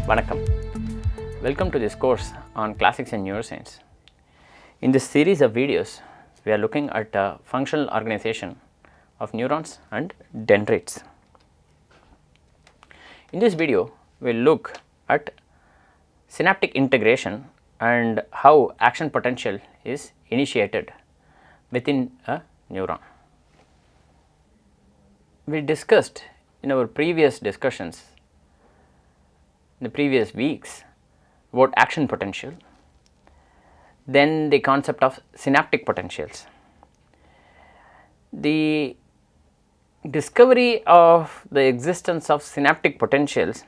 Vanakkam. Welcome to this course on classics and neuroscience. In this series of videos, we are looking at functional organization of neurons and dendrites. In this video, we will look at synaptic integration and how action potential is initiated within a neuron. We discussed in our previous discussions, in the previous weeks, about action potential, then the concept of synaptic potentials. The discovery of the existence of synaptic potentials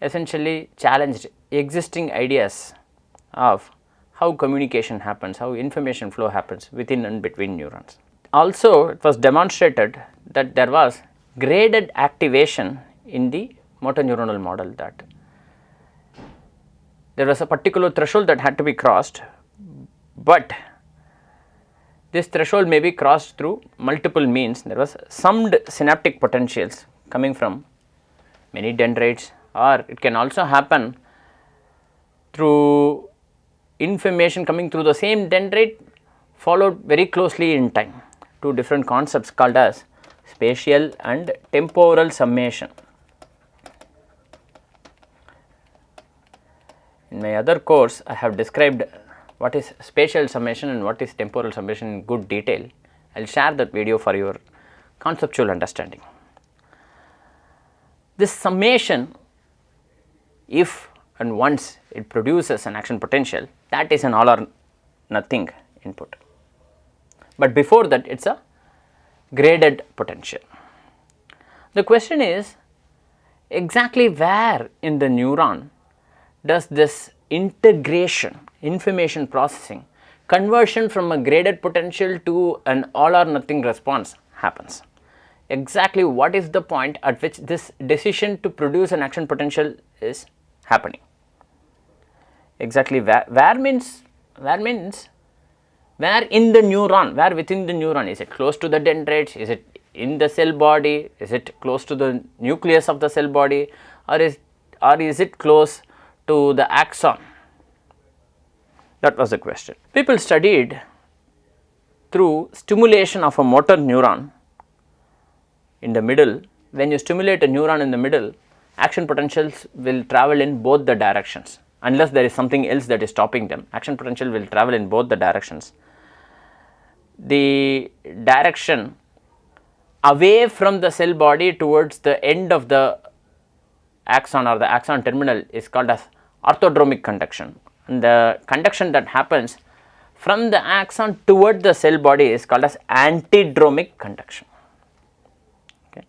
essentially challenged existing ideas of how communication happens, how information flow happens within and between neurons. Also, it was demonstrated that there was graded activation in the motor neuronal model, that there was a particular threshold that had to be crossed, but this threshold may be crossed through multiple means. There was summed synaptic potentials coming from many dendrites, or it can also happen through information coming through the same dendrite followed very closely in time. Two different concepts called as spatial and temporal summation. In my other course, I have described what is spatial summation and what is temporal summation in good detail. I will share that video for your conceptual understanding. This summation, if and once it produces an action potential, that is an all or nothing input. But before that, it is a graded potential. The question is, exactly where in the neuron does this integration, information processing, conversion from a graded potential to an all or nothing response happens? Exactly what is the point at which this decision to produce an action potential is happening? Exactly where means where in the neuron, where within the neuron? Is it close to the dendrites? Is it in the cell body? Is it close to the nucleus of the cell body, or is it close to the axon? That was the question. People studied through stimulation of a motor neuron in the middle. When you stimulate a neuron in the middle, action potentials will travel in both the directions. Unless there is something else that is stopping them, action potential will travel in both the directions. The direction away from the cell body towards the end of the axon or the axon terminal is called as orthodromic conduction, and the conduction that happens from the axon toward the cell body is called as antidromic conduction. Okay.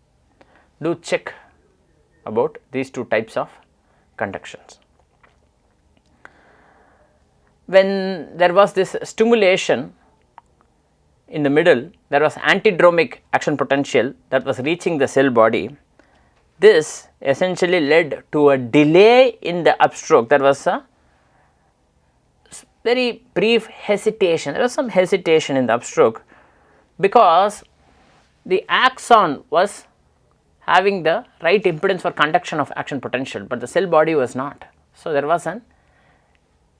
Do check about these two types of conductions. When there was this stimulation in the middle, there was antidromic action potential that was reaching the cell body. This essentially led to a delay in the upstroke. There was a very brief hesitation, there was some hesitation in the upstroke because the axon was having the right impedance for conduction of action potential, but the cell body was not. So, there was an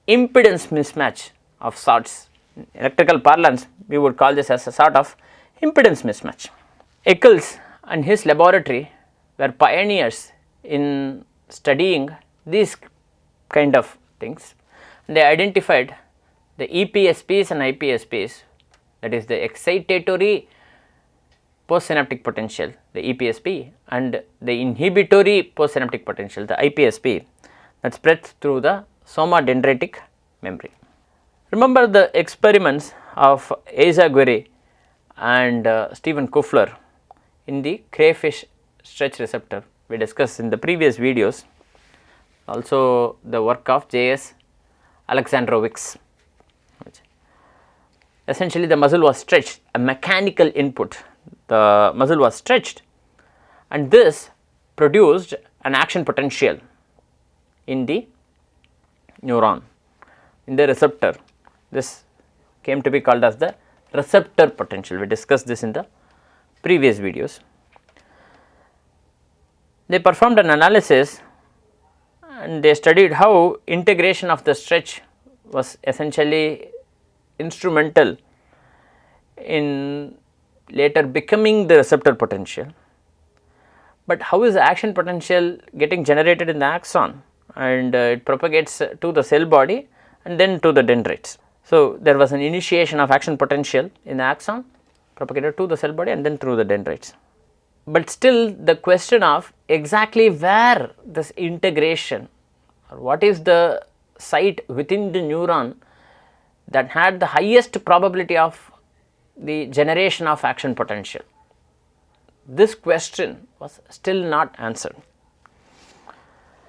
impedance mismatch of sorts. In electrical parlance, we would call this as a sort of impedance mismatch. Eccles and his laboratory were pioneers in studying these kind of things. They identified the EPSPs and IPSPs, that is the excitatory postsynaptic potential, the EPSP, and the inhibitory postsynaptic potential, the IPSP, that spreads through the soma dendritic membrane. Remember the experiments of Eizaguirre and Stephen Kuffler in the crayfish stretch receptor we discussed in the previous videos. Also the work of J.S. Alexandrovich. Essentially the muscle was stretched, a mechanical input. The muscle was stretched and this produced an action potential in the neuron, in the receptor. This came to be called as the receptor potential. We discussed this in the previous videos. They performed an analysis and they studied how integration of the stretch was essentially instrumental in later becoming the receptor potential. But how is the action potential getting generated in the axon, and it propagates to the cell body and then to the dendrites. So, there was an initiation of action potential in the axon, propagated to the cell body and then through the dendrites. But still the question of exactly where this integration, or what is the site within the neuron that had the highest probability of the generation of action potential, this question was still not answered.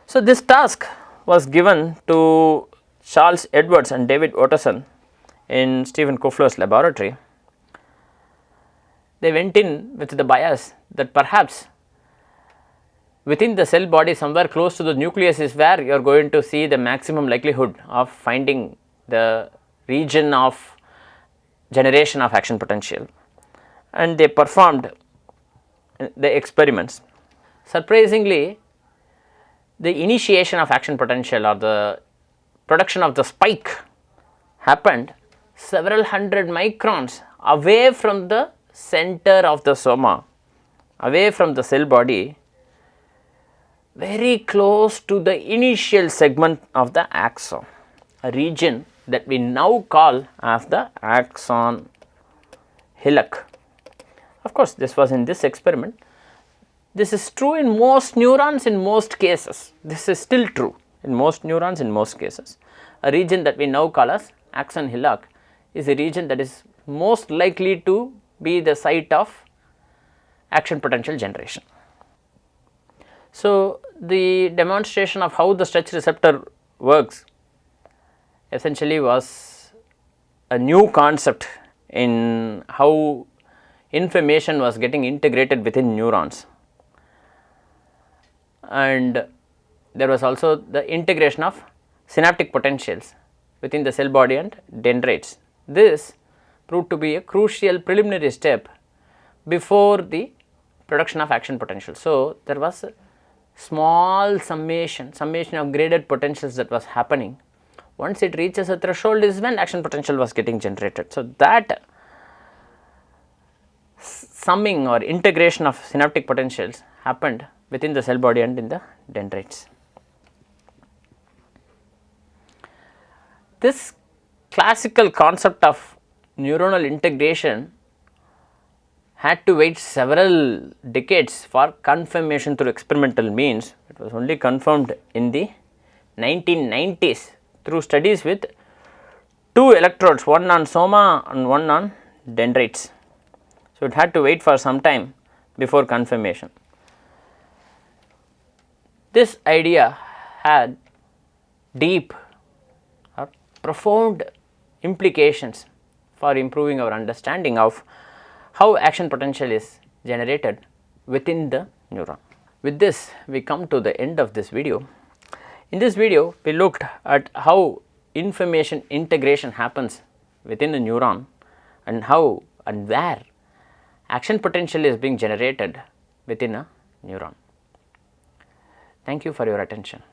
So, this task was given to Charles Edwards and David Watterson in Stephen Kufler's laboratory. They went in with the bias that perhaps within the cell body somewhere close to the nucleus is where you are going to see the maximum likelihood of finding the region of generation of action potential, and they performed the experiments. Surprisingly, the initiation of action potential or the production of the spike happened several hundred microns away from the center of the soma, away from the cell body, very close to the initial segment of the axon, a region that we now call as the axon hillock. Of course, this was in this experiment. This is true in most neurons in most cases. This is still true in most neurons in most cases. A region that we now call as axon hillock is a region that is most likely to be the site of action potential generation. So, the demonstration of how the stretch receptor works essentially was a new concept in how information was getting integrated within neurons, and there was also the integration of synaptic potentials within the cell body and dendrites. This proved to be a crucial preliminary step before the production of action potential. So, there was a small summation of graded potentials that was happening. Once it reaches a threshold is when action potential was getting generated. So, that summing or integration of synaptic potentials happened within the cell body and in the dendrites. This classical concept of neuronal integration had to wait several decades for confirmation through experimental means. It was only confirmed in the 1990s through studies with 2 electrodes, one on soma and one on dendrites. So, it had to wait for some time before confirmation. This idea had deep or profound implications for improving our understanding of how action potential is generated within the neuron. With this, we come to the end of this video. In this video, we looked at how information integration happens within a neuron and how and where action potential is being generated within a neuron. Thank you for your attention.